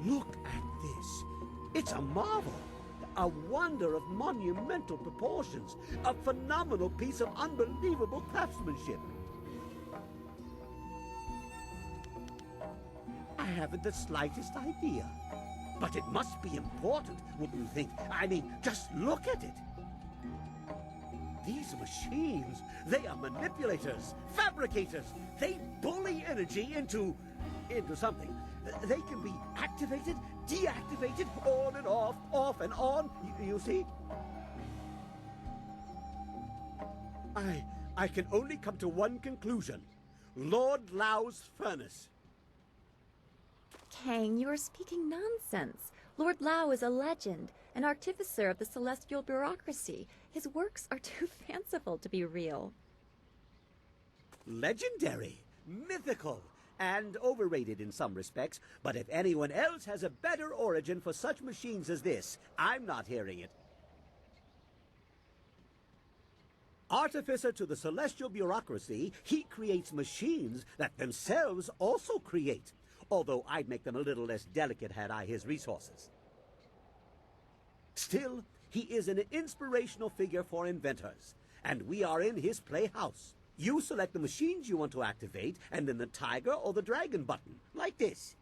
Look at this. It's a marvel. A wonder of monumental proportions. A phenomenal piece of unbelievable craftsmanship. I haven't the slightest idea. But it must be important, wouldn't you think? I mean, just look at it. These machines, they are manipulators, fabricators. They bully energy into something. They can be activated, deactivated, on and off and on. You see? I can only come to one conclusion. Lord Lau's furnace. Kang, you are speaking nonsense. Lord Lao is a legend, an artificer of the celestial bureaucracy. His works are too fanciful to be real. Legendary, mythical, and overrated in some respects, but if anyone else has a better origin for such machines as this, I'm not hearing it. Artificer to the celestial bureaucracy, he creates machines that themselves also create, although I'd make them a little less delicate had I his resources. Still, he is an inspirational figure for inventors, and we are in his playhouse. You select the machines you want to activate, and then the tiger or the dragon button, like this.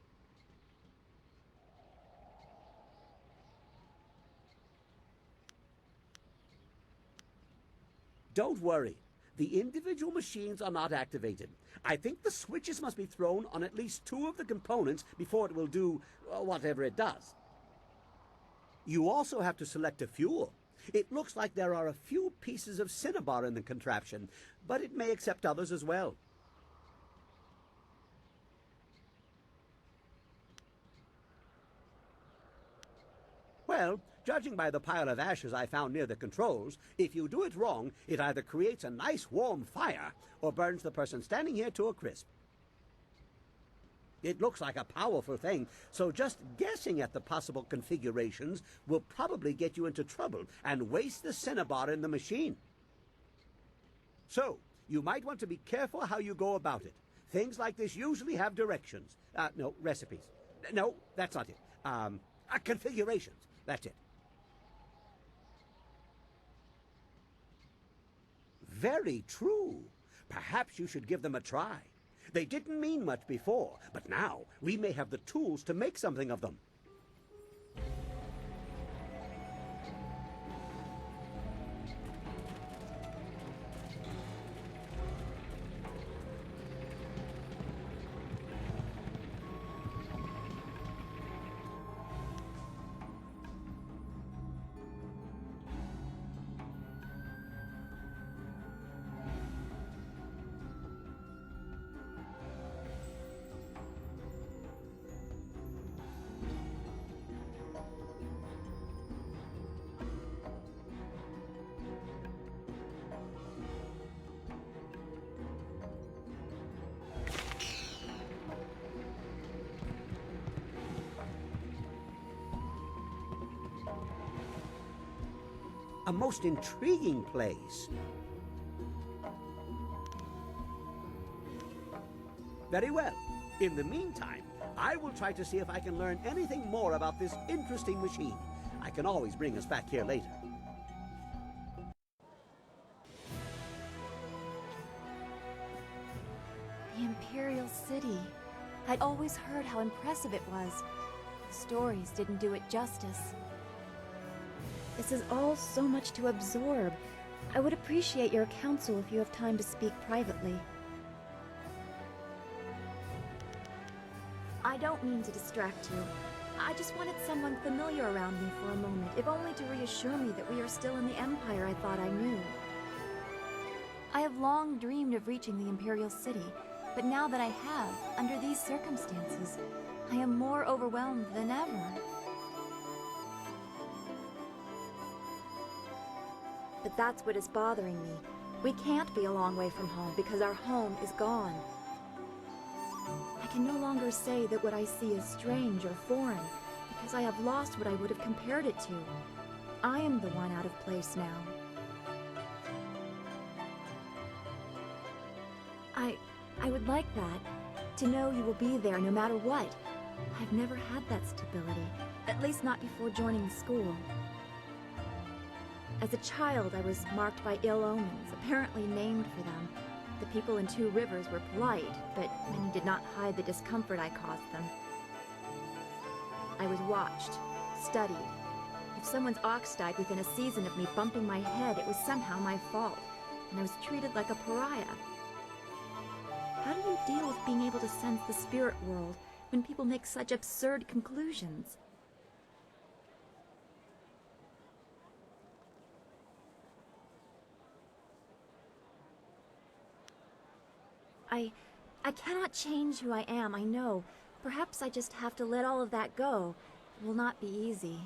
Don't worry. The individual machines are not activated. I think the switches must be thrown on at least 2 of the components before it will do whatever it does. You also have to select a fuel. It looks like there are a few pieces of cinnabar in the contraption, but it may accept others as well. Well, judging by the pile of ashes I found near the controls, if you do it wrong, it either creates a nice warm fire or burns the person standing here to a crisp. It looks like a powerful thing, so just guessing at the possible configurations will probably get you into trouble and waste the cinnabar in the machine. So, you might want to be careful how you go about it. Things like this usually have directions. No, recipes. No, that's not it. Configurations. That's it. Very true. Perhaps you should give them a try. They didn't mean much before, but now we may have the tools to make something of them. A most intriguing place. Very well. In the meantime, I will try to see if I can learn anything more about this interesting machine. I can always bring us back here later. The Imperial City. I'd always heard how impressive it was. The stories didn't do it justice. This is all so much to absorb. I would appreciate your counsel if you have time to speak privately. I don't mean to distract you. I just wanted someone familiar around me for a moment, if only to reassure me that we are still in the Empire I thought I knew. I have long dreamed of reaching the Imperial City, but now that I have, under these circumstances, I am more overwhelmed than ever. But that's what is bothering me. We can't be a long way from home because our home is gone. I can no longer say that what I see is strange or foreign because I have lost what I would have compared it to. I am the one out of place now. I would like that, to know you will be there no matter what. I've never had that stability, at least not before joining the school. As a child, I was marked by ill omens, apparently named for them. The people in Two Rivers were polite, but many did not hide the discomfort I caused them. I was watched, studied. If someone's ox died within a season of me bumping my head, it was somehow my fault, and I was treated like a pariah. How do you deal with being able to sense the spirit world when people make such absurd conclusions? I cannot change who I am, I know. Perhaps I just have to let all of that go. It will not be easy.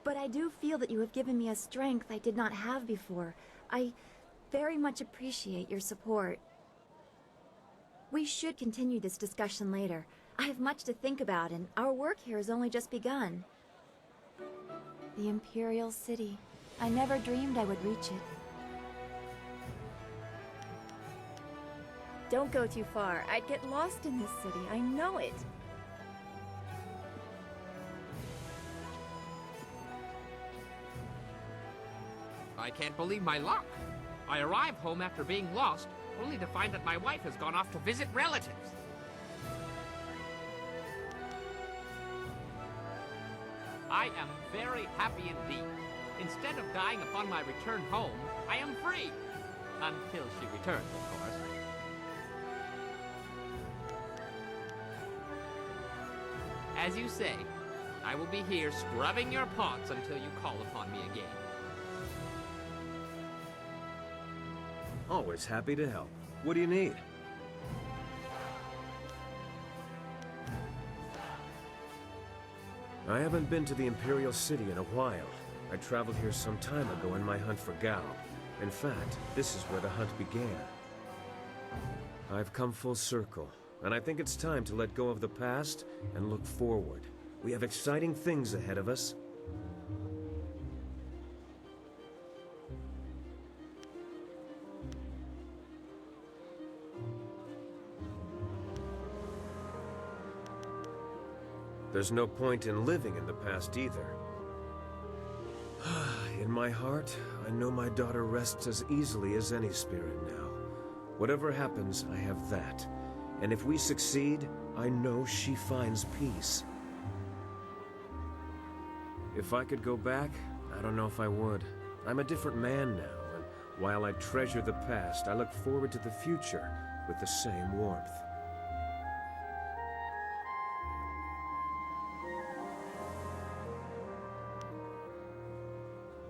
But I do feel that you have given me a strength I did not have before. I very much appreciate your support. We should continue this discussion later. I have much to think about, and our work here has only just begun. The Imperial City. I never dreamed I would reach it. Don't go too far. I'd get lost in this city. I know it. I can't believe my luck. I arrive home after being lost, only to find that my wife has gone off to visit relatives. I am very happy indeed. Instead of dying upon my return home, I am free. Until she returns, of course. As you say, I will be here scrubbing your pots until you call upon me again. Always happy to help. What do you need? I haven't been to the Imperial City in a while. I traveled here some time ago in my hunt for Gao. In fact, this is where the hunt began. I've come full circle, and I think it's time to let go of the past and look forward. We have exciting things ahead of us. There's no point in living in the past either. In my heart, I know my daughter rests as easily as any spirit now. Whatever happens, I have that. And if we succeed, I know she finds peace. If I could go back, I don't know if I would. I'm a different man now, and while I treasure the past, I look forward to the future with the same warmth.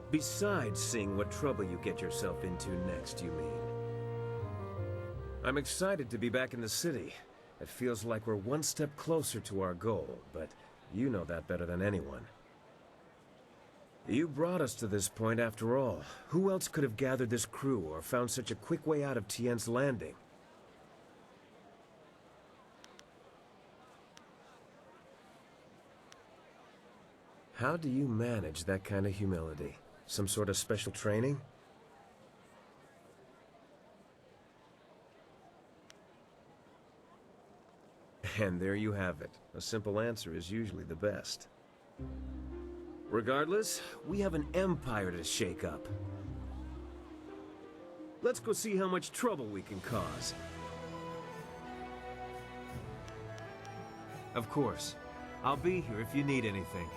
Besides seeing what trouble you get yourself into next, you mean? I'm excited to be back in the city. It feels like we're one step closer to our goal, but you know that better than anyone. You brought us to this point after all. Who else could have gathered this crew or found such a quick way out of Tien's Landing? How do you manage that kind of humility? Some sort of special training? And there you have it. A simple answer is usually the best. Regardless, we have an empire to shake up. Let's go see how much trouble we can cause. Of course. I'll be here if you need anything.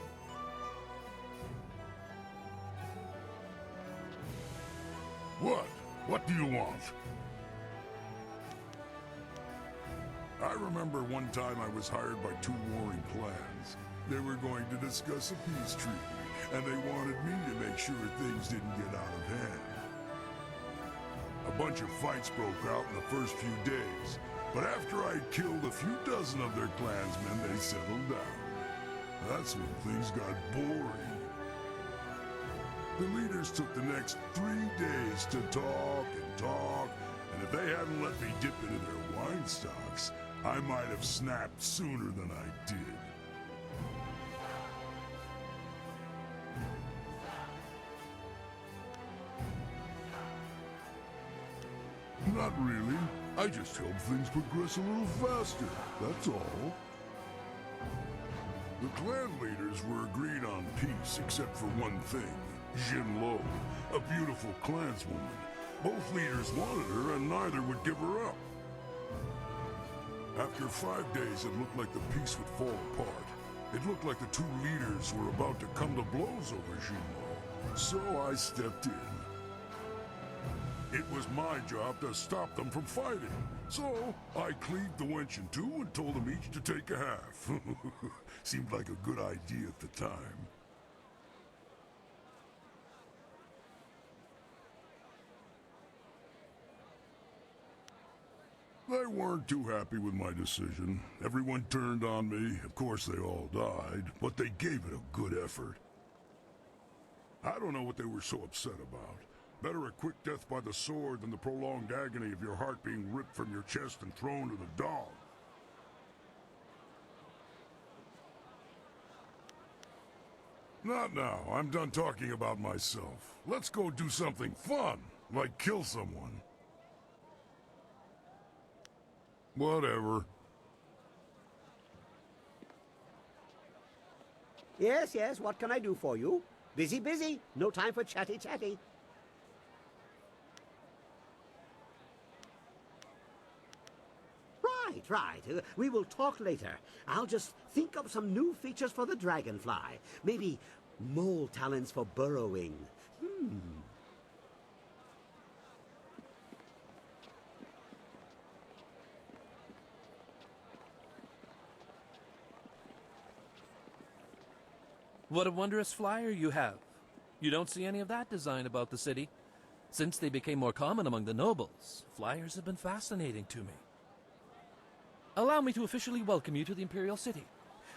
What? What do you want? I remember one time I was hired by two warring clans. They were going to discuss a peace treaty, and they wanted me to make sure things didn't get out of hand. A bunch of fights broke out in the first few days, but after I'd killed a few dozen of their clansmen, they settled down. That's when things got boring. The leaders took the next 3 days to talk and talk, and if they hadn't let me dip into their wine stocks, I might have snapped sooner than I did. Not really. I just hope things progress a little faster, that's all. The clan leaders were agreed on peace except for one thing. Jin Lo, a beautiful clanswoman. Both leaders wanted her and neither would give her up. After 5 days, it looked like the peace would fall apart. It looked like the two leaders were about to come to blows over Jin Lo. So I stepped in. It was my job to stop them from fighting. So I cleaved the wench in two and told them each to take a half. Seemed like a good idea at the time. They weren't too happy with my decision. Everyone turned on me. Of course, they all died, but they gave it a good effort. I don't know what they were so upset about. Better a quick death by the sword than the prolonged agony of your heart being ripped from your chest and thrown to the dogs. Not now. I'm done talking about myself. Let's go do something fun, like kill someone. Whatever. Yes, yes, what can I do for you? Busy, busy. No time for chatty, chatty. Right. We will talk later. I'll just think up some new features for the dragonfly. Maybe mole talents for burrowing. What a wondrous flyer you have. You don't see any of that design about the city. Since they became more common among the nobles, flyers have been fascinating to me. Allow me to officially welcome you to the Imperial City.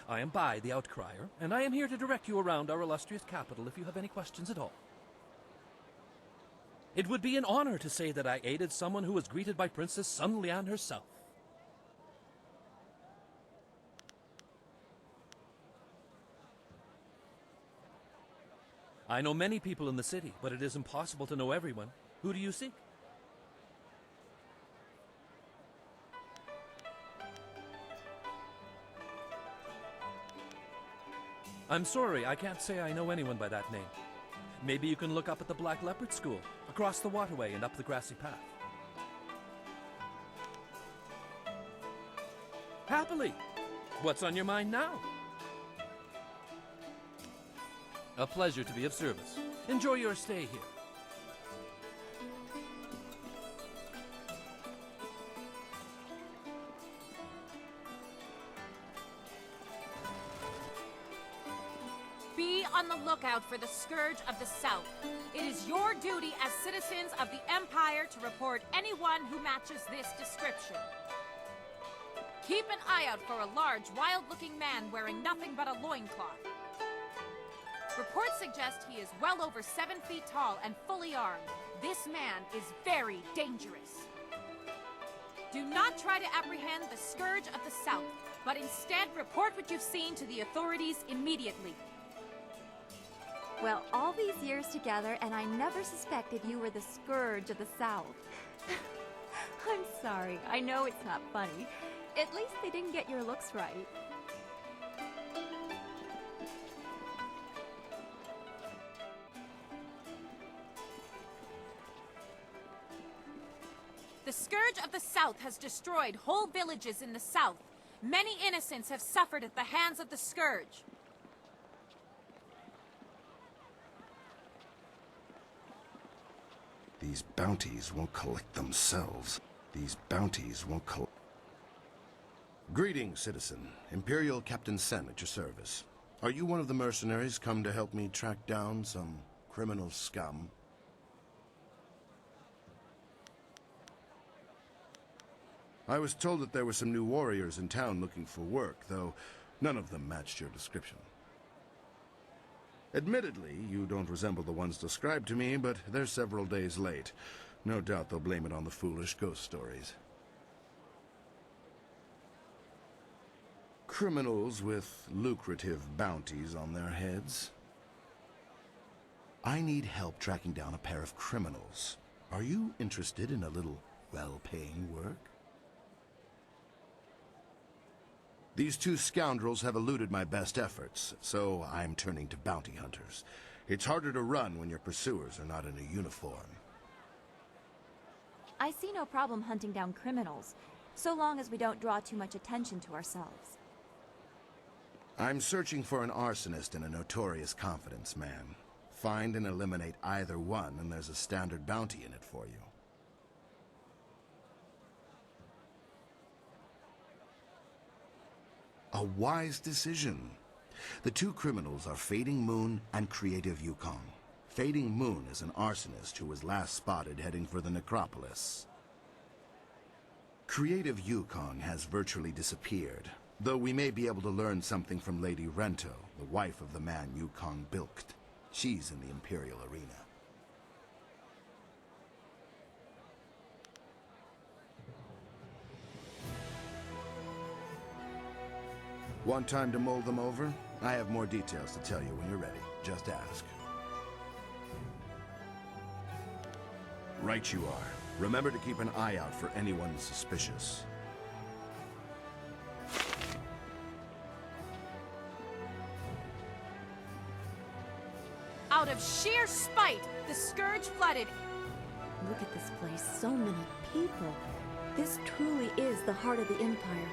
I am Bai, the Outcrier, and I am here to direct you around our illustrious capital if you have any questions at all. It would be an honor to say that I aided someone who was greeted by Princess Sun Lian herself. I know many people in the city, but it is impossible to know everyone. Who do you seek? I'm sorry, I can't say I know anyone by that name. Maybe you can look up at the Black Leopard School, across the waterway and up the grassy path. Happily! What's on your mind now? A pleasure to be of service. Enjoy your stay here. Be on the lookout for the Scourge of the South. It is your duty as citizens of the Empire to report anyone who matches this description. Keep an eye out for a large, wild-looking man wearing nothing but a loincloth. Reports suggest he is well over 7 feet tall and fully armed. This man is very dangerous. Do not try to apprehend the Scourge of the South, but instead report what you've seen to the authorities immediately. Well, all these years together, and I never suspected you were the Scourge of the South. I'm sorry. I know it's not funny. At least they didn't get your looks right. The Scourge of the South has destroyed whole villages in the South. Many innocents have suffered at the hands of the Scourge. These bounties won't collect themselves. These bounties won't collect... Greetings, citizen. Imperial Captain Sen at your service. Are you one of the mercenaries come to help me track down some criminal scum? I was told that there were some new warriors in town looking for work, though none of them matched your description. Admittedly, you don't resemble the ones described to me, but they're several days late. No doubt they'll blame it on the foolish ghost stories. Criminals with lucrative bounties on their heads. I need help tracking down a pair of criminals. Are you interested in a little well-paying work? These two scoundrels have eluded my best efforts, so I'm turning to bounty hunters. It's harder to run when your pursuers are not in a uniform. I see no problem hunting down criminals, so long as we don't draw too much attention to ourselves. I'm searching for an arsonist and a notorious confidence man. Find and eliminate either one, and there's a standard bounty in it for you. A wise decision. The two criminals are Fading Moon and Creative Yukong. Fading Moon is an arsonist who was last spotted heading for the necropolis. Creative Yukong has virtually disappeared, though we may be able to learn something from Lady Rento, the wife of the man Yukong bilked. She's in the Imperial arena. Want time to mull them over? I have more details to tell you when you're ready. Just ask. Right you are. Remember to keep an eye out for anyone suspicious. Out of sheer spite, the scourge flooded. Look at this place, so many people. This truly is the heart of the Empire.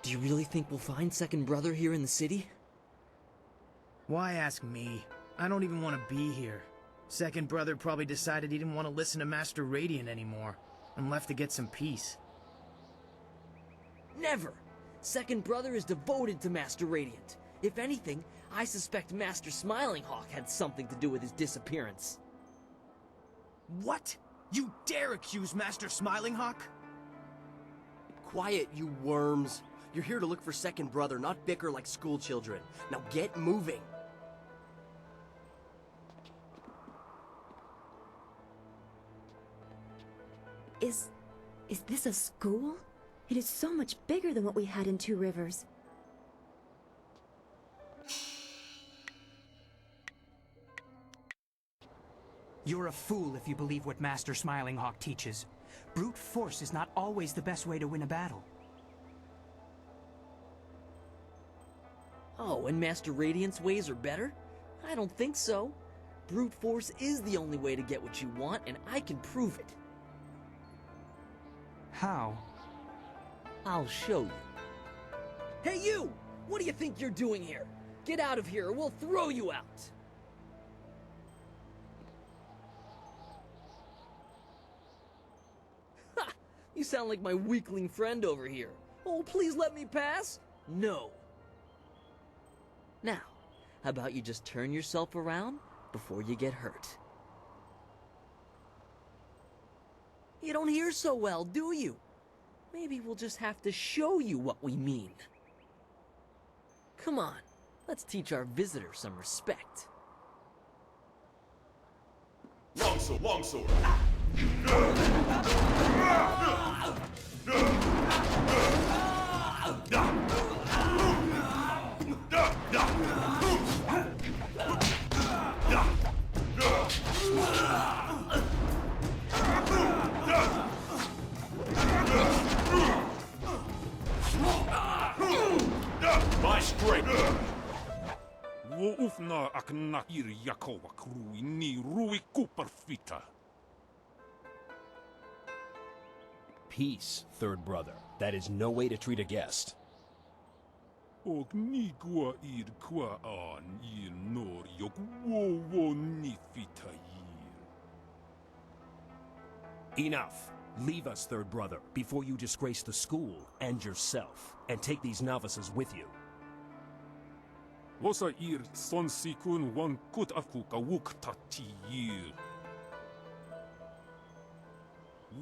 Do you really think we'll find Second Brother here in the city? Why ask me? I don't even want to be here. Second Brother probably decided he didn't want to listen to Master Radiant anymore, and left to get some peace. Never! Second Brother is devoted to Master Radiant. If anything, I suspect Master Smiling Hawk had something to do with his disappearance. What? You dare accuse Master Smiling Hawk? Quiet, you worms. You're here to look for Second Brother, not bicker like school children. Now get moving. Is this a school? It is so much bigger than what we had in Two Rivers. You're a fool if you believe what Master Smiling Hawk teaches. Brute force is not always the best way to win a battle. Oh, and Master Radiant's ways are better? I don't think so. Brute force is the only way to get what you want, and I can prove it. How? I'll show you. Hey you! What do you think you're doing here? Get out of here or we'll throw you out! You sound like my weakling friend over here. Oh, please let me pass? No. Now, how about you just turn yourself around before you get hurt? You don't hear so well, do you? Maybe we'll just have to show you what we mean. Come on, let's teach our visitor some respect. Longsword, longsword. My strength. Woufna akna ir Yakowa krui ni rui kuperfita. Peace, third brother. That is no way to treat a guest. Og ni gua ir qua an ir nor yok wo ni fita ir. Enough. Leave us, third brother, before you disgrace the school and yourself, and take these novices with you. Vosa ir son sikun wan kut afuka wukta ti ir.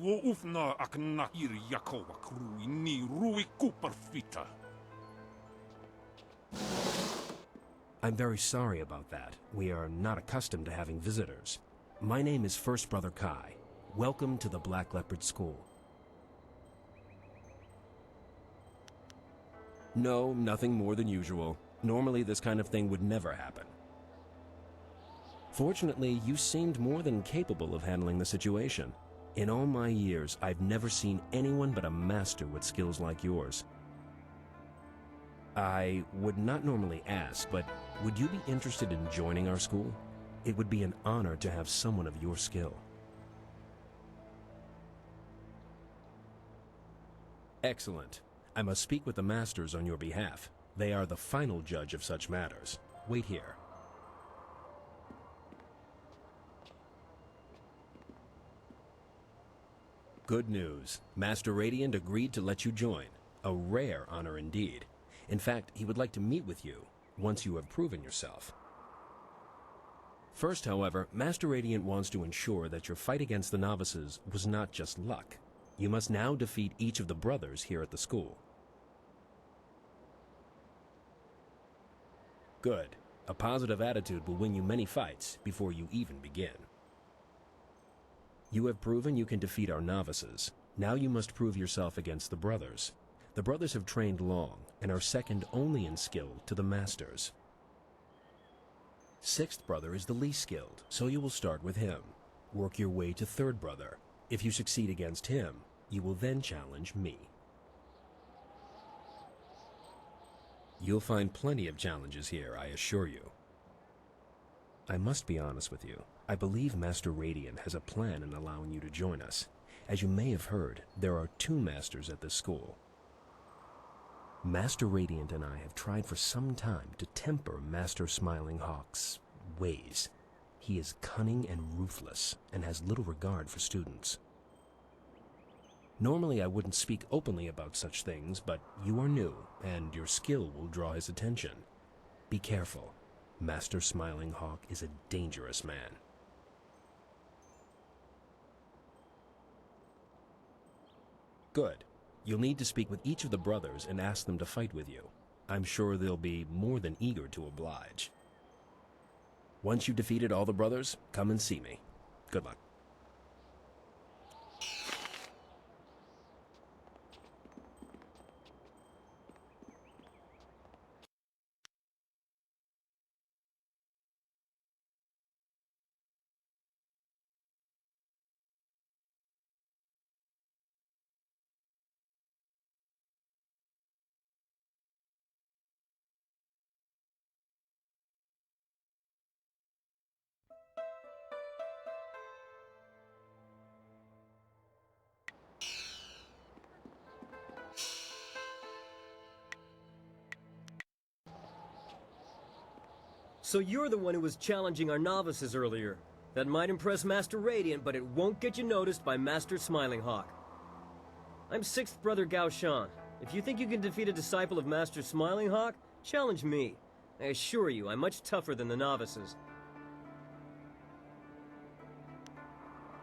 Woufna akna ir Yakowa krui ni rui kuperfita. I'm very sorry about that. We are not accustomed to having visitors. My name is First Brother Kai. Welcome to the Black Leopard School. No, nothing more than usual. Normally this kind of thing would never happen. Fortunately, you seemed more than capable of handling the situation. In all my years, I've never seen anyone but a master with skills like yours. I would not normally ask, but would you be interested in joining our school? It would be an honor to have someone of your skill. Excellent. I must speak with the masters on your behalf. They are the final judge of such matters. Wait here. Good news. Master Radiant agreed to let you join. A rare honor indeed. In fact, he would like to meet with you once you have proven yourself. First, however, Master Radiant wants to ensure that your fight against the novices was not just luck. You must now defeat each of the brothers here at the school. Good. A positive attitude will win you many fights before you even begin. You have proven you can defeat our novices. Now you must prove yourself against the brothers. The brothers have trained long and are second only in skill to the masters. Sixth brother is the least skilled, so you will start with him. Work your way to third brother. If you succeed against him, you will then challenge me. You'll find plenty of challenges here, I assure you. I must be honest with you. I believe Master Radiant has a plan in allowing you to join us. As you may have heard, there are 2 masters at this school. Master Radiant and I have tried for some time to temper Master Smiling Hawk's ways. He is cunning and ruthless, and has little regard for students. Normally I wouldn't speak openly about such things, but you are new, and your skill will draw his attention. Be careful. Master Smiling Hawk is a dangerous man. Good. You'll need to speak with each of the brothers and ask them to fight with you. I'm sure they'll be more than eager to oblige. Once you've defeated all the brothers, come and see me. Good luck. So you're the one who was challenging our novices earlier. That might impress Master Radiant, but it won't get you noticed by Master Smiling Hawk. I'm 6th Brother Gao Shan. If you think you can defeat a disciple of Master Smiling Hawk, challenge me. I assure you, I'm much tougher than the novices.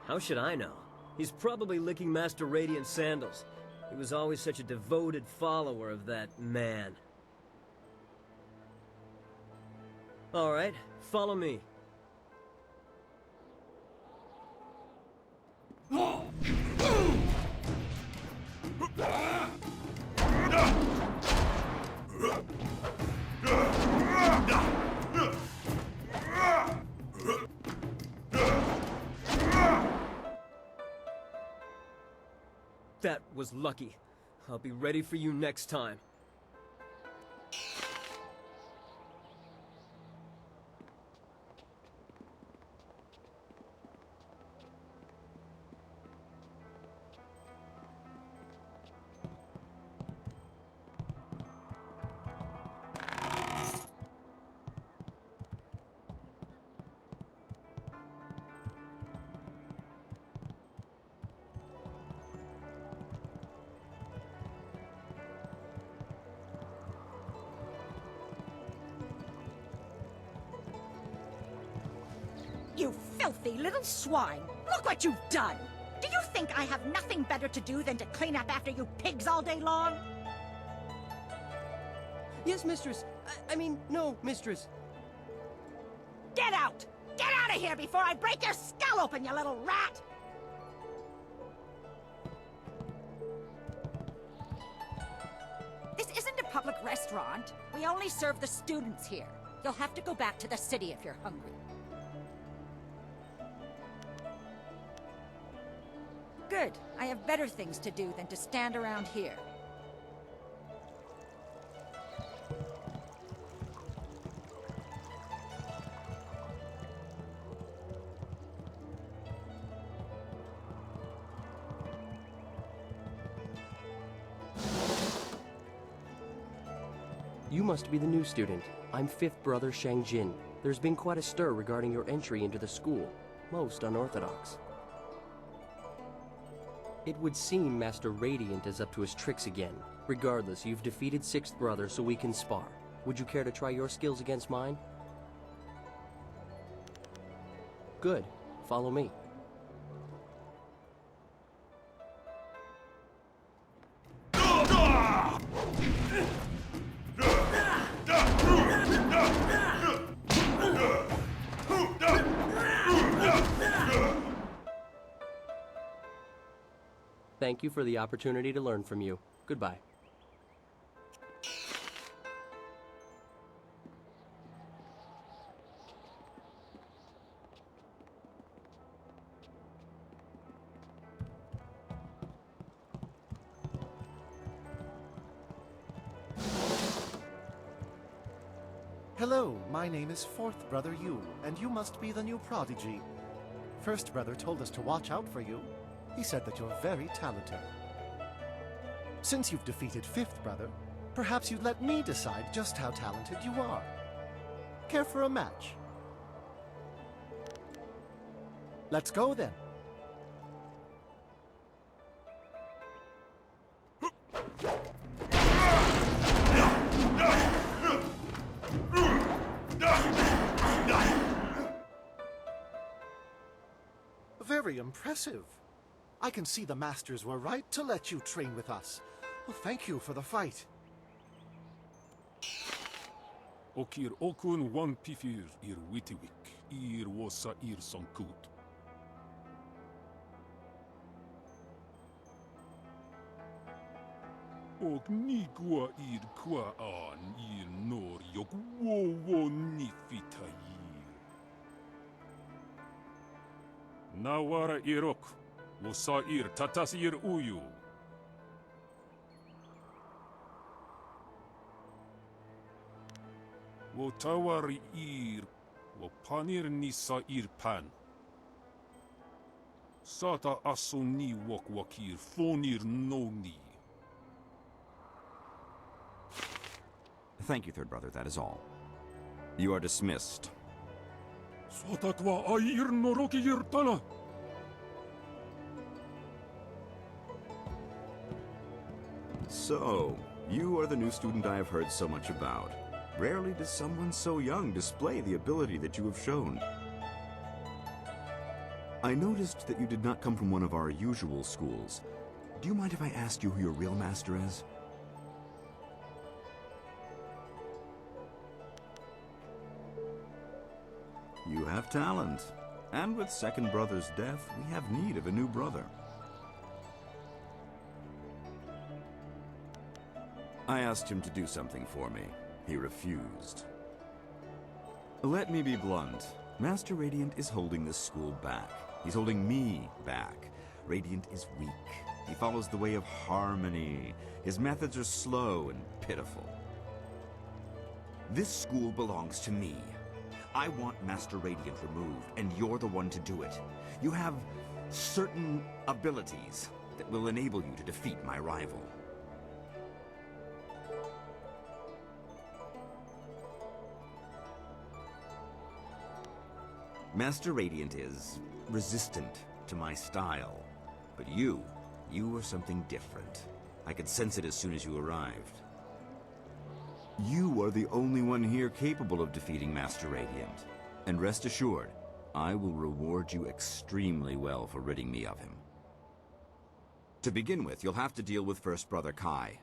How should I know? He's probably licking Master Radiant's sandals. He was always such a devoted follower of that man. Alright, follow me. That was lucky. I'll be ready for you next time. You filthy little swine! Look what you've done! Do you think I have nothing better to do than to clean up after you pigs all day long? Yes, mistress. I mean, no, mistress. Get out! Get out of here before I break your skull open, you little rat! This isn't a public restaurant. We only serve the students here. You'll have to go back to the city if you're hungry. Good. I have better things to do than to stand around here. You must be the new student. I'm 5th Brother Shang Jin. There's been quite a stir regarding your entry into the school. Most unorthodox. It would seem Master Radiant is up to his tricks again. Regardless, you've defeated 6th Brother, so we can spar. Would you care to try your skills against mine? Good. Follow me. Thank you for the opportunity to learn from you. Goodbye. Hello, my name is 4th Brother Yu, and you must be the new prodigy. 1st Brother told us to watch out for you. He said that you're very talented. Since you've defeated 5th Brother, perhaps you'd let me decide just how talented you are. Care for a match? Let's go then. Very impressive. I can see the masters were right to let you train with us. Well, thank you for the fight. Okir okun wan pifir ir witiwik, ir wosa ir sonkut. Og nigwa ir kwa an ir nor yok wo nifitayi. Nawara irok, wosa ir tatas ir uyu. Wotawari ir, wopanir nisa ir pan. Sata asoni wok wakir fonir noni. Thank you, 3rd Brother, that is all. You are dismissed. Sotakwa air noroki ir tana. So, you are the new student I have heard so much about. Rarely does someone so young display the ability that you have shown. I noticed that you did not come from one of our usual schools. Do you mind if I asked you who your real master is? You have talent, and with second brother's death, we have need of a new brother. I asked him to do something for me. He refused. Let me be blunt. Master Radiant is holding this school back. He's holding me back. Radiant is weak. He follows the way of harmony. His methods are slow and pitiful. This school belongs to me. I want Master Radiant removed, and you're the one to do it. You have certain abilities that will enable you to defeat my rival. Master Radiant is resistant to my style, but you are something different. I could sense it as soon as you arrived. You are the only one here capable of defeating Master Radiant. And rest assured, I will reward you extremely well for ridding me of him. To begin with, you'll have to deal with First Brother Kai.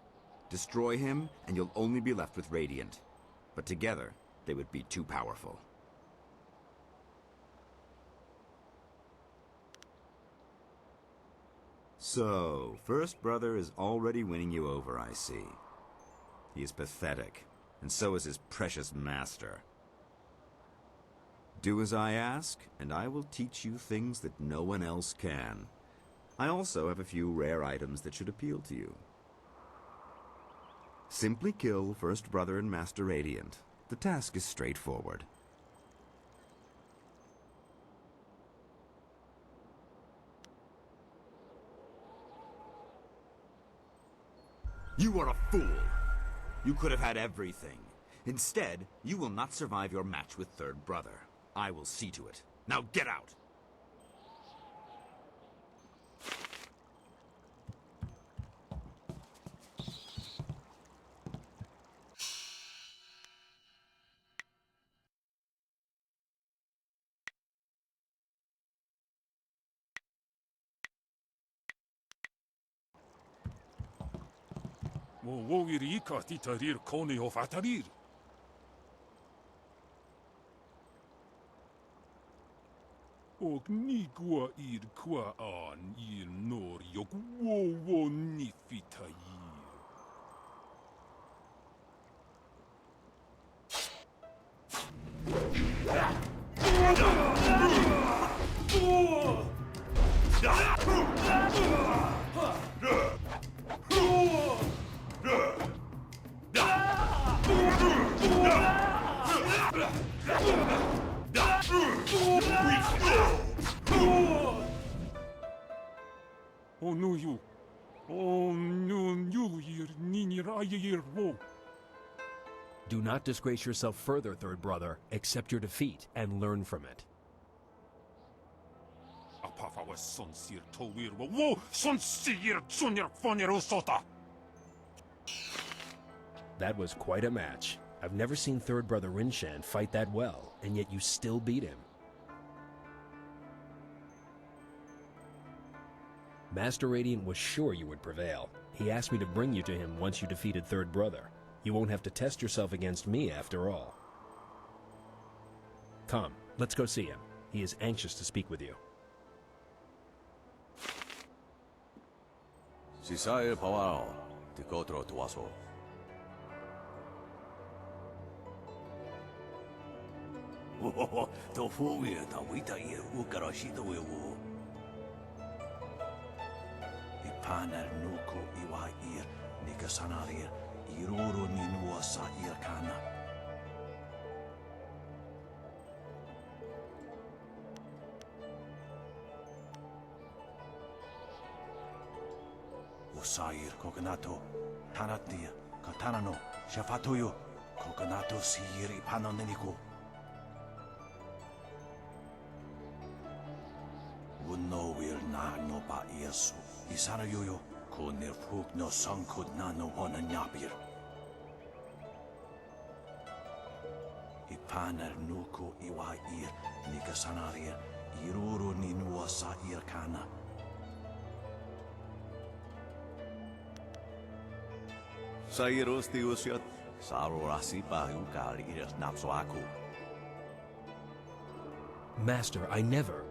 Destroy him, and you'll only be left with Radiant. But together, they would be too powerful. So, First Brother is already winning you over, I see. He is pathetic, and so is his precious master. Do as I ask, and I will teach you things that no one else can. I also have a few rare items that should appeal to you. Simply kill First Brother and Master Radiant. The task is straightforward. You are a fool! You could have had everything. Instead, you will not survive your match with Third Brother. I will see to it. Now get out! Woirika titarir koni of atarir. Og nigua ir qua an ir nor yok wowo nifitair. Do not disgrace yourself further, Third Brother. Accept your defeat and learn from it. That was quite a match. I've never seen Third Brother Rinshan fight that well, and yet you still beat him. Master Radiant was sure you would prevail. He asked me to bring you to him once you defeated Third Brother. You won't have to test yourself against me after all. Come, let's go see him. He is anxious to speak with you. Sisae Pawao, Tikotro Tuaso. Tofuia, Tawita, Ukarashita, Wewu. Ipaner Nuku, Iwair, Nikasanaria, Iruru Ninua Sair Kana. Usair Coconato, Tanatia, Katanano, Shafatoyo, Coconato Siri Panonenico. Uno will na no ba yesu. Isara yoyo, Konir fuk no sankut nano hona nyapir. Ipanar nuko iwa ir nikasanarir iruru ninua sa irkana. Sairosti usiat sarorasi pahukari iras napsoaku. Master, I never...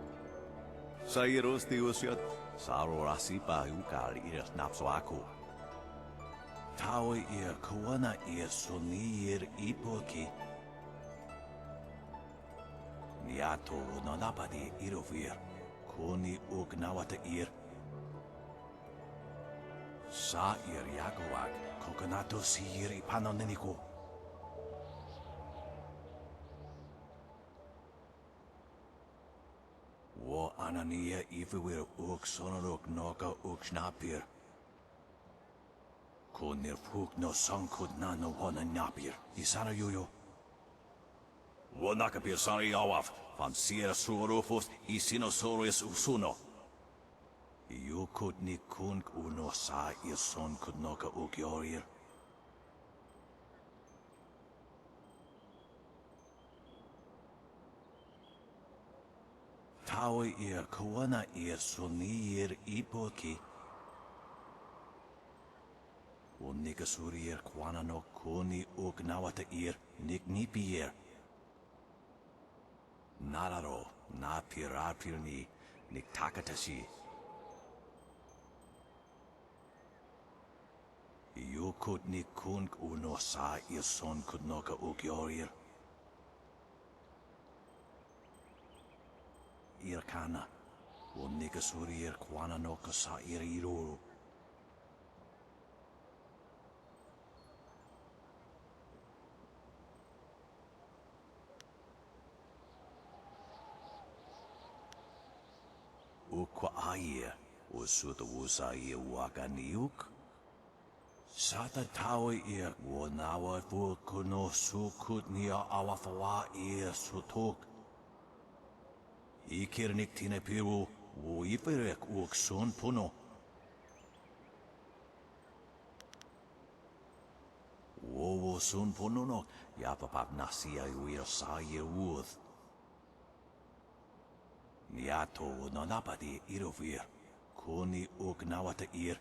Sairosti usiat sarorasi pahukari iras napsoaku. Tawi ir kuana ir sunir ipoki. Niato nanapadi irovir kuni ugnawata ir. Sa ir yagoak kokonato siri panoneniko. Wo anania ifewir uk sonorok noka uk snapir. Konir fuk no sankud nano hona napir. Isana yuyo. Wo nakapir sari awaf. Van sira suorofos isinosaurus usuno. Yukut ni kunk uno sa son kudnoka ukiorir. Tawi ir kuana ir sunir ipoki. Unikasurir kwana no kuni uknawata ir niknipier. Nararo na pirapirni niktakatashi. Yukut ni kunk uno sa son kudnoka ukiorir. Irkana unikasurir kwana no kasa iriruru. Ukwa aie usuta wusa ie wakaniuk. Sata tawi ie wonawa vukuno sukut nia awafawa ie sutuk. Ikirnik tine piru wo iperek uk sun puno. Wo sun puno no yapapap nasia uir sa ie wuth. Niato nanapadi irovir kuni ugnawata ir.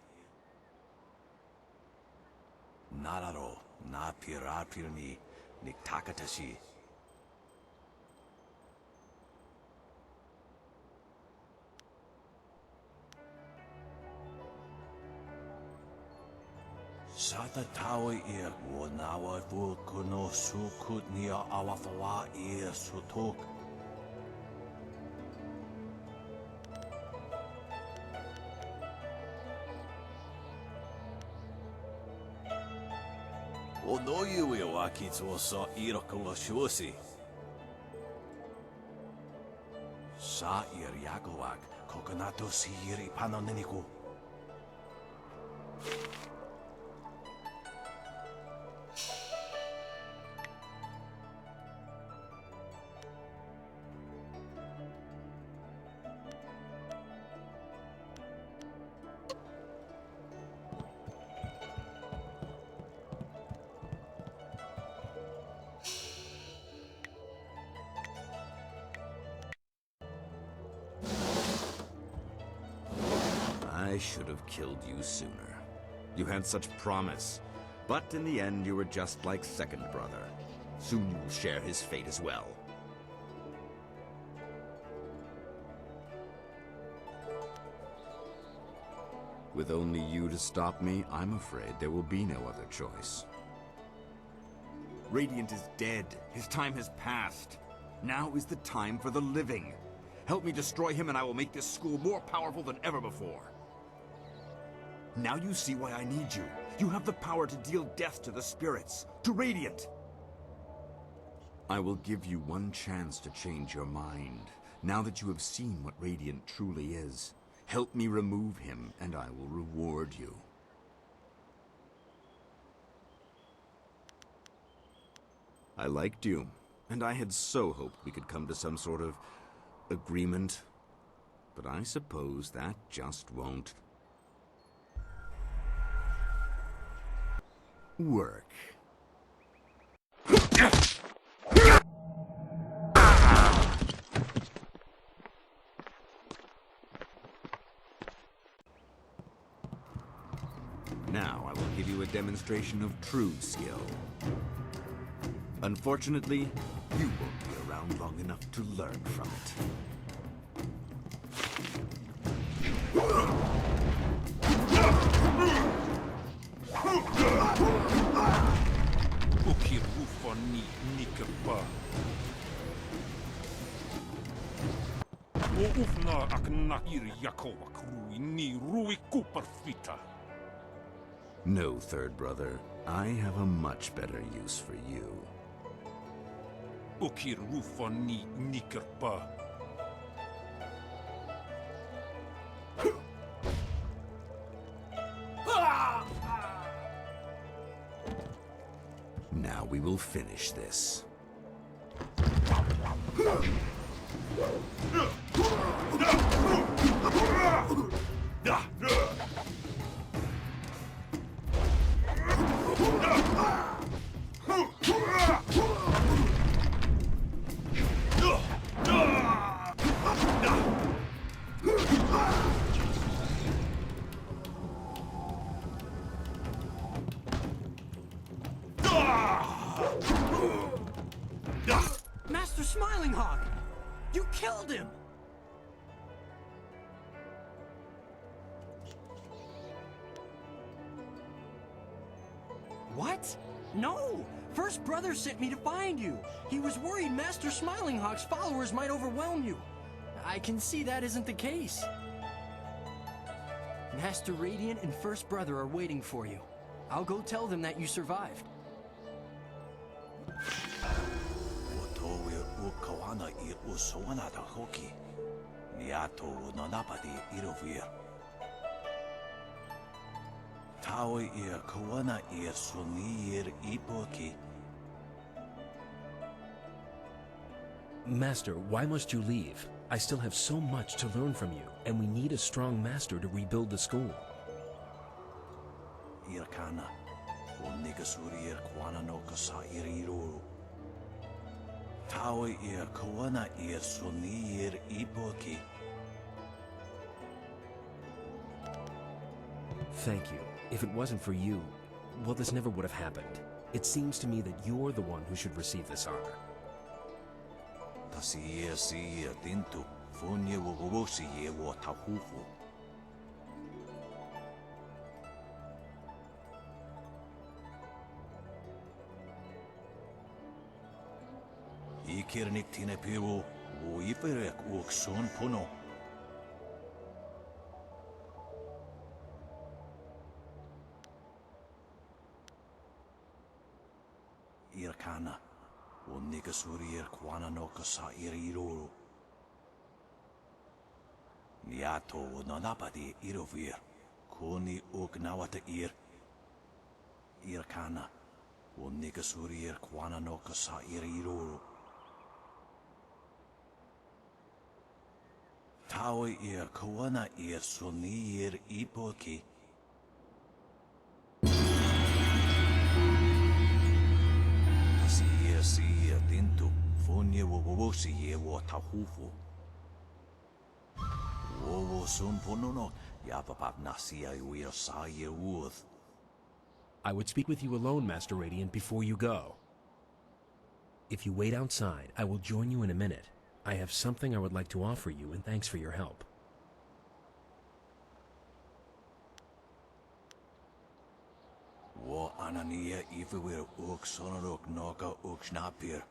Nararo na pirapirni niktakatashi. Sata tawi ir wonawa vukuno sukut nia awafawa ir sutuk. Onoyu wakitsu sa irokula shusi. Sa ir yagoak kokonato siri panoneniku. I should have killed you sooner. You had such promise. But in the end, you were just like second brother. Soon you will share his fate as well. With only you to stop me, I'm afraid there will be no other choice. Radiant is dead. His time has passed. Now is the time for the living. Help me destroy him and I will make this school more powerful than ever before. Now you see why I need you. You have the power to deal death to the spirits, to Radiant. I will give you one chance to change your mind, now that you have seen what Radiant truly is. Help me remove him, and I will reward you. I liked you, and I had so hoped we could come to some sort of agreement. But I suppose that just won't. Work. Now I will give you a demonstration of true skill. Unfortunately, you won't be around long enough to learn from it. Ukirufani nikapa. Ufna aknair yakova krui ni rui kuparfita. No, third brother. I have a much better use for you. Ukirufani nikerpa. Now we will finish this. Master Smiling Hawk! You killed him! What? No! First Brother sent me to find you. He was worried Master Smiling Hawk's followers might overwhelm you. I can see that isn't the case. Master Radiant and First Brother are waiting for you. I'll go tell them that you survived. Master, why must you leave? I still have so much to learn from you, and we need a strong master to rebuild the school. Thank you. If it wasn't for you, well, this never would have happened. It seems to me that you're the one who should receive this honor. Irkana, o Nigasurier Quananoka sa Iriruru. Niato Nonapadi Irovir, Kuni Ugnawata Ir. Irkana, o Nigasurier Quananoka sa Iriruru. Taui ir Kuana ir Sunir Ipoki. Sia dintu funye wowosi ye wo tahufu. Wowo sun ponuno yapapap nasia uir sa ye uth. I would speak with you alone, Master Radiant, before you go. If you wait outside, I will join you in a minute. I have something I would like to offer you, and thanks for your help. Wo anania ifewir uk sonorok noka uk snapir.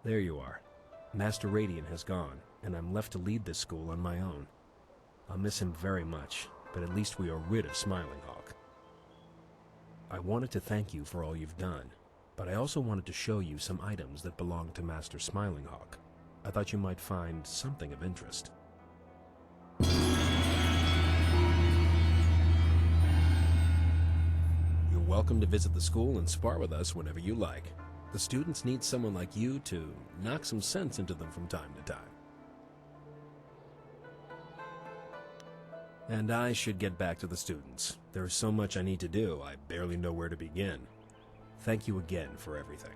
There you are. Master Radiant has gone, and I'm left to lead this school on my own. I'll miss him very much, but at least we are rid of Smiling Hawk. I wanted to thank you for all you've done, but I also wanted to show you some items that belong to Master Smiling Hawk. I thought you might find something of interest. You're welcome to visit the school and spar with us whenever you like. The students need someone like you to knock some sense into them from time to time. And I should get back to the students. There is so much I need to do, I barely know where to begin. Thank you again for everything.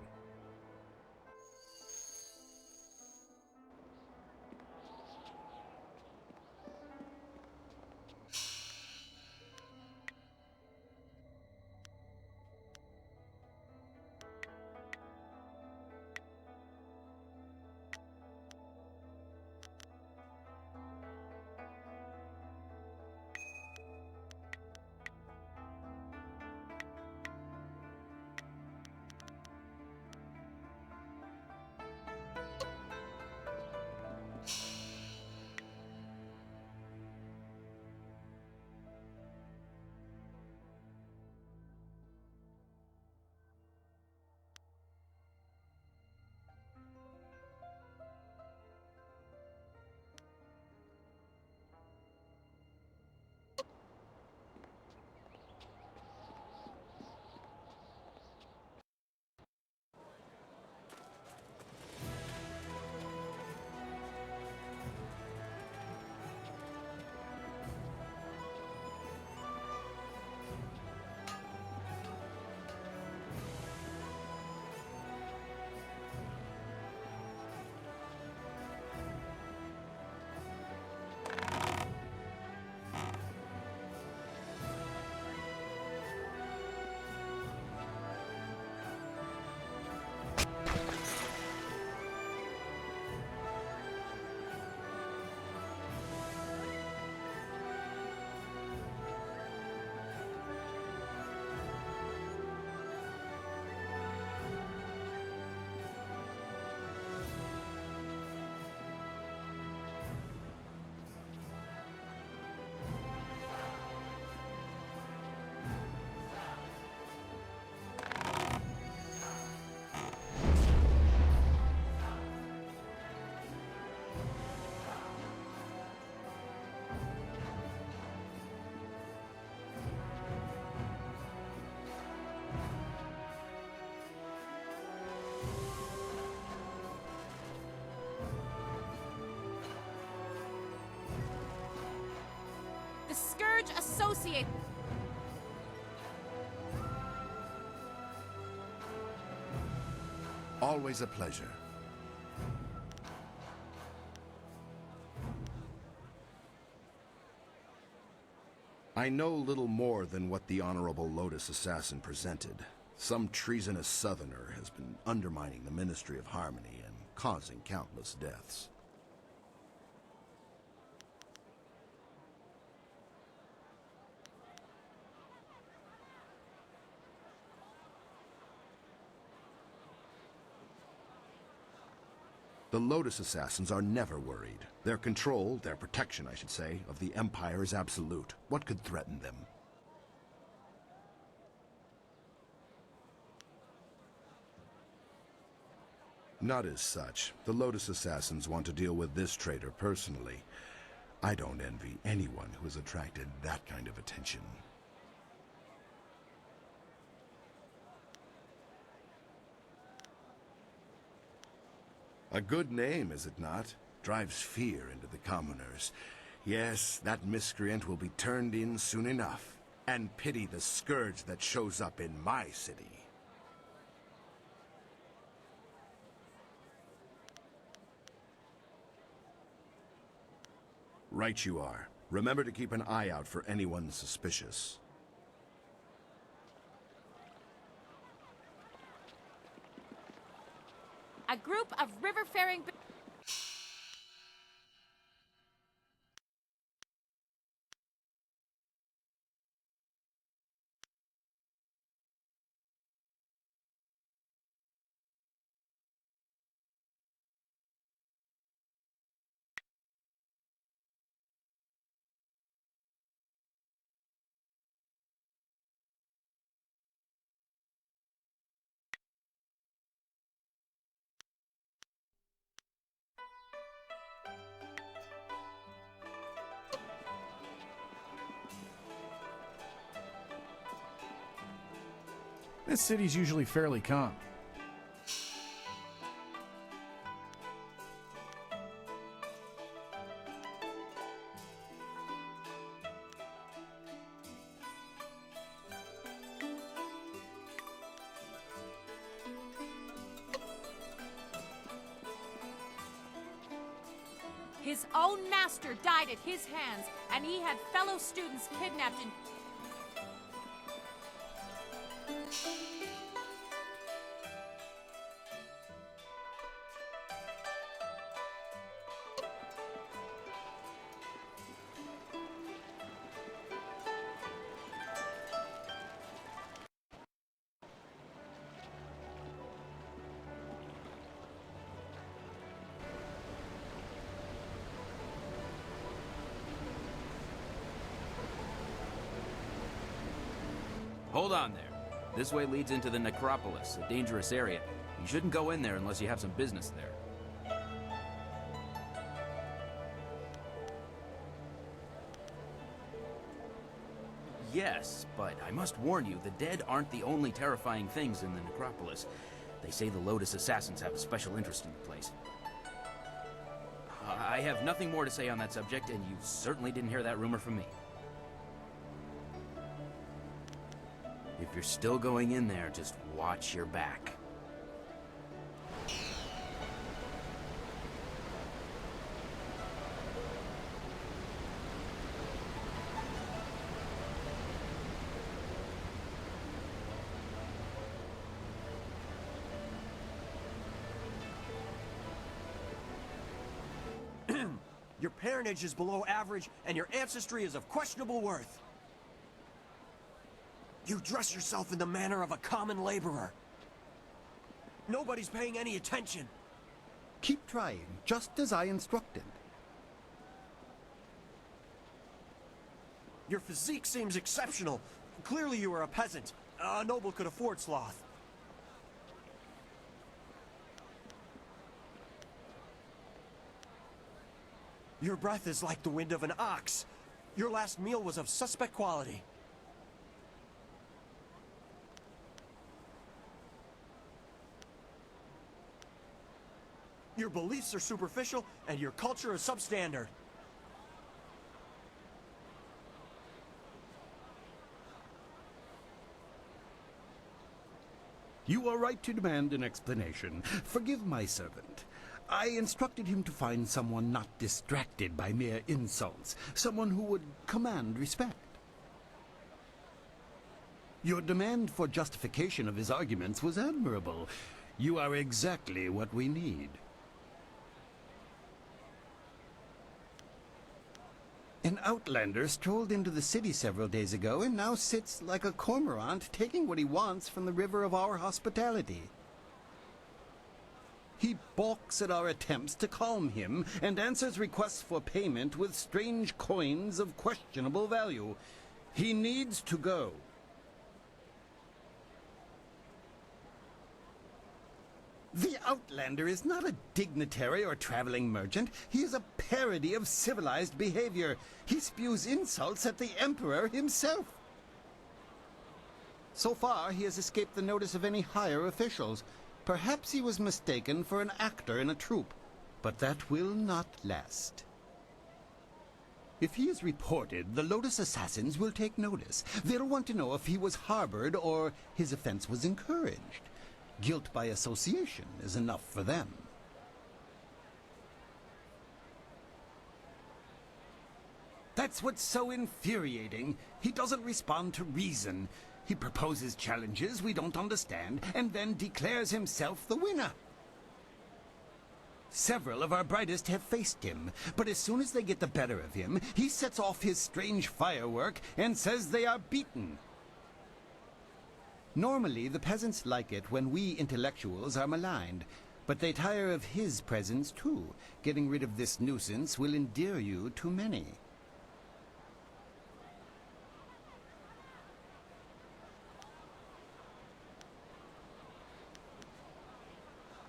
The scourge associate. Always a pleasure. I know little more than what the Honorable Lotus Assassin presented. Some treasonous southerner has been undermining the Ministry of Harmony and causing countless deaths. The Lotus Assassins are never worried. Their control, their protection, I should say, of the Empire is absolute. What could threaten them? Not as such. The Lotus Assassins want to deal with this traitor personally. I don't envy anyone who has attracted that kind of attention. A good name, is it not? Drives fear into the commoners. Yes, that miscreant will be turned in soon enough. And pity the scourge that shows up in my city. Right you are. Remember to keep an eye out for anyone suspicious. A group of river-faring... This city's usually fairly calm. His own master died at his hands, and he had fellow students kidnapped and... Hold on there. This way leads into the necropolis, a dangerous area. You shouldn't go in there unless you have some business there. Yes, but I must warn you, the dead aren't the only terrifying things in the necropolis. They say the Lotus Assassins have a special interest in the place. I have nothing more to say on that subject, and you certainly didn't hear that rumor from me. If you're still going in there, just watch your back. Your parentage is below average, and your ancestry is of questionable worth. You dress yourself in the manner of a common laborer. Nobody's paying any attention. Keep trying, just as I instructed. Your physique seems exceptional. Clearly you are a peasant. A noble could afford sloth. Your breath is like the wind of an ox. Your last meal was of suspect quality. Your beliefs are superficial, and your culture is substandard. You are right to demand an explanation. Forgive my servant. I instructed him to find someone not distracted by mere insults, someone who would command respect. Your demand for justification of his arguments was admirable. You are exactly what we need. An outlander strolled into the city several days ago and now sits like a cormorant taking what he wants from the river of our hospitality. He balks at our attempts to calm him and answers requests for payment with strange coins of questionable value. He needs to go. The Outlander is not a dignitary or traveling merchant. He is a parody of civilized behavior. He spews insults at the Emperor himself. So far, he has escaped the notice of any higher officials. Perhaps he was mistaken for an actor in a troupe, but that will not last. If he is reported, the Lotus Assassins will take notice. They'll want to know if he was harbored or his offense was encouraged. Guilt by association is enough for them. That's what's so infuriating. He doesn't respond to reason. He proposes challenges we don't understand, and then declares himself the winner. Several of our brightest have faced him, but as soon as they get the better of him, he sets off his strange firework and says they are beaten. Normally, the peasants like it when we intellectuals are maligned, but they tire of his presence too. Getting rid of this nuisance will endear you to many.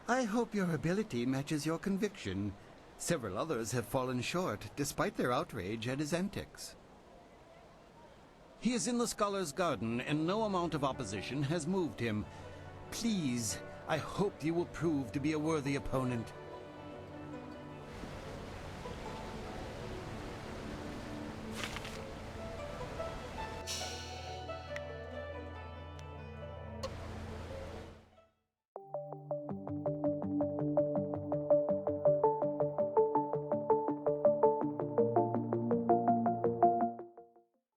I hope your ability matches your conviction. Several others have fallen short, despite their outrage at his antics. He is in the Scholar's Garden, and no amount of opposition has moved him. Please, I hope you will prove to be a worthy opponent.